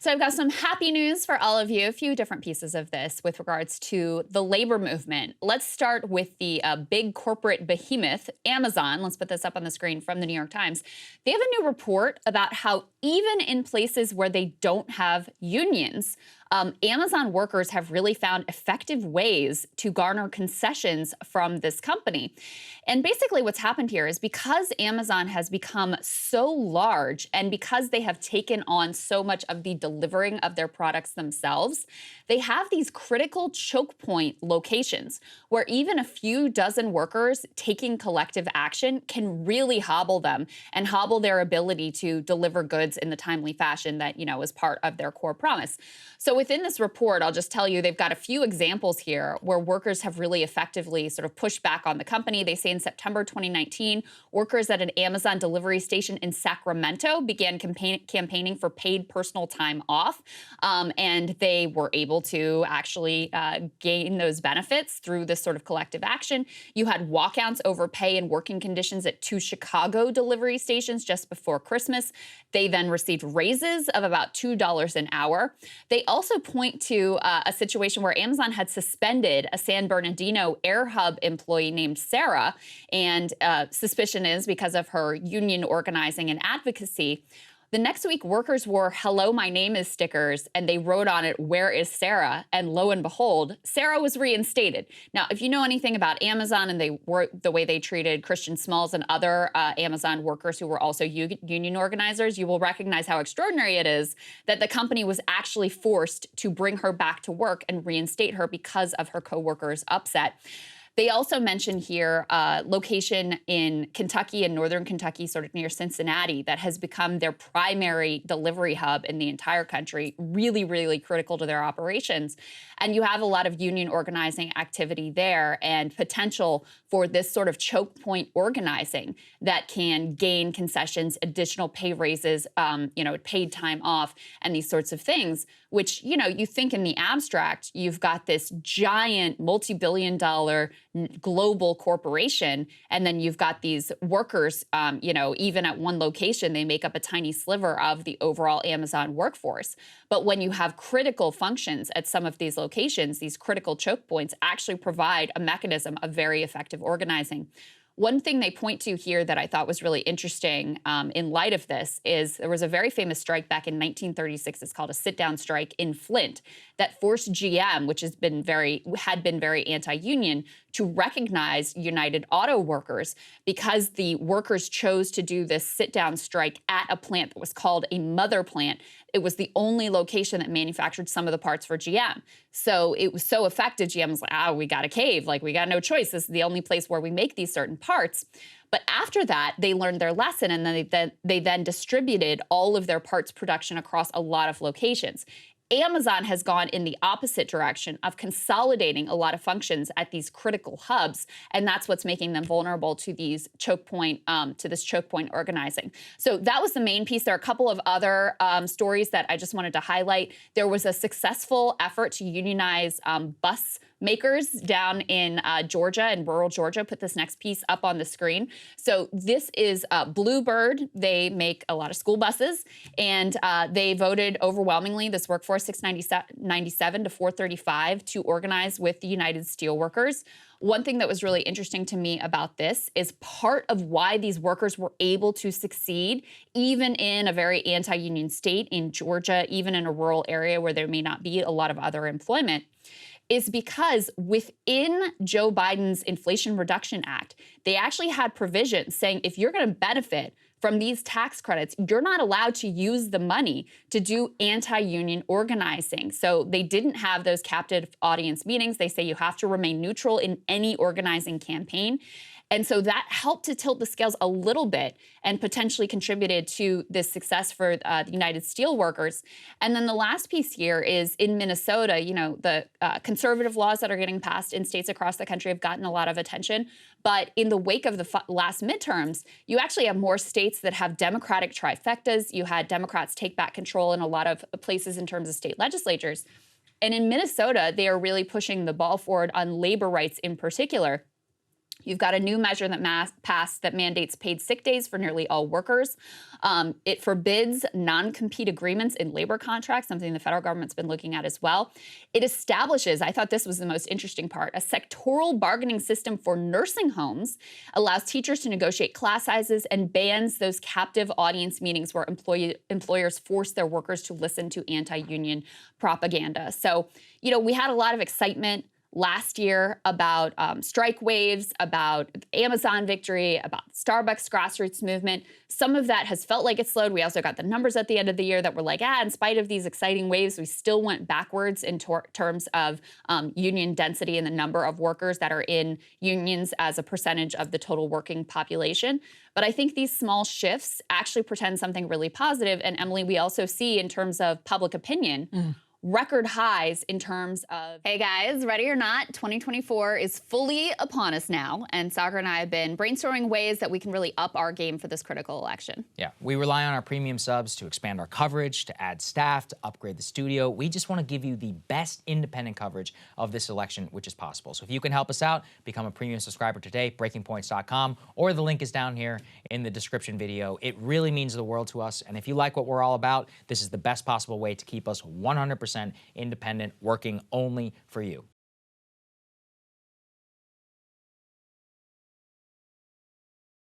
So I've got some happy news for all of you, a few different pieces of this with regards to the labor movement. Let's start with the big corporate behemoth, Amazon. Let's put this up on the screen from the New York Times. They have a new report about how even in places where they don't have unions, Amazon workers have really found effective ways to garner concessions from this company. And basically, what's happened here is because Amazon has become so large and because they have taken on so much of the delivering of their products themselves, they have these critical choke point locations where even a few dozen workers taking collective action can really hobble them and hobble their ability to deliver goods in the timely fashion that, is part of their core promise. So within this report, I'll just tell you, they've got a few examples here where workers have really effectively sort of pushed back on the company. They say in September 2019, workers at an Amazon delivery station in Sacramento began campaigning for paid personal time off. And they were able to actually gain those benefits through this sort of collective action. You had walkouts over pay and working conditions at two Chicago delivery stations just before Christmas. They then received raises of about $2 an hour. They also point to a situation where Amazon had suspended a San Bernardino Air Hub employee named Sarah, and suspicion is because of her union organizing and advocacy. The next week, workers wore "Hello, my name is" stickers, and they wrote on it, "Where is Sarah?" And lo and behold, Sarah was reinstated. Now, if you know anything about Amazon and the way they treated Christian Smalls and other Amazon workers who were also union organizers, you will recognize how extraordinary it is that the company was actually forced to bring her back to work and reinstate her because of her coworkers' upset. They also mention here a location in Kentucky and northern Kentucky, sort of near Cincinnati, that has become their primary delivery hub in the entire country, really, really critical to their operations. And you have a lot of union organizing activity there and potential for this sort of choke point organizing that can gain concessions, additional pay raises, paid time off, and these sorts of things, which, you think in the abstract, you've got this giant multi-billion-dollar global corporation, and then you've got these workers, even at one location, they make up a tiny sliver of the overall Amazon workforce. But when you have critical functions at some of these locations, these critical choke points actually provide a mechanism of very effective organizing. One thing they point to here that I thought was really interesting in light of this is there was a very famous strike back in 1936. It's called a sit-down strike in Flint that forced GM, which had been very anti-union, to recognize United Auto Workers because the workers chose to do this sit-down strike at a plant that was called a mother plant. It was the only location that manufactured some of the parts for GM. So it was so effective, GM was like, we got to cave. Like, we got no choice. This is the only place where we make these certain parts. But after that, they learned their lesson, and then they then distributed all of their parts production across a lot of locations. Amazon has gone in the opposite direction of consolidating a lot of functions at these critical hubs, and that's what's making them vulnerable to these this choke point organizing. So that was the main piece. There are a couple of other stories that I just wanted to highlight. There was a successful effort to unionize bus makers down in Georgia, in rural Georgia. Put this next piece up on the screen. So this is Bluebird. They make a lot of school buses, and they voted overwhelmingly, this workforce, 697 to 435, to organize with the United Steelworkers. One thing that was really interesting to me about this is part of why these workers were able to succeed, even in a very anti-union state in Georgia, even in a rural area where there may not be a lot of other employment, is because within Joe Biden's Inflation Reduction Act, they actually had provisions saying if you're going to benefit from these tax credits, you're not allowed to use the money to do anti-union organizing. So they didn't have those captive audience meetings. They say you have to remain neutral in any organizing campaign. And so that helped to tilt the scales a little bit and potentially contributed to this success for the United Steelworkers. And then the last piece here is in Minnesota, the conservative laws that are getting passed in states across the country have gotten a lot of attention. But in the wake of the last midterms, you actually have more states that have Democratic trifectas. You had Democrats take back control in a lot of places in terms of state legislatures. And in Minnesota, they are really pushing the ball forward on labor rights in particular. You've got a new measure that passed that mandates paid sick days for nearly all workers. It forbids non-compete agreements in labor contracts, something the federal government's been looking at as well. It establishes, I thought this was the most interesting part, a sectoral bargaining system for nursing homes, allows teachers to negotiate class sizes, and bans those captive audience meetings where employers force their workers to listen to anti-union propaganda. So, we had a lot of excitement last year about strike waves, about Amazon victory, about Starbucks grassroots movement. Some of that has felt like it slowed. We also got the numbers at the end of the year that were like, in spite of these exciting waves, we still went backwards in terms of union density and the number of workers that are in unions as a percentage of the total working population. But I think these small shifts actually portend something really positive. And Emily, we also see in terms of public opinion, record highs in terms of, hey guys, ready or not, 2024 is fully upon us now. And Saagar and I have been brainstorming ways that we can really up our game for this critical election. Yeah, we rely on our premium subs to expand our coverage, to add staff, to upgrade the studio. We just want to give you the best independent coverage of this election, which is possible. So if you can help us out, become a premium subscriber today, breakingpoints.com, or the link is down here in the description video. It really means the world to us. And if you like what we're all about, this is the best possible way to keep us 100% independent, working only for you.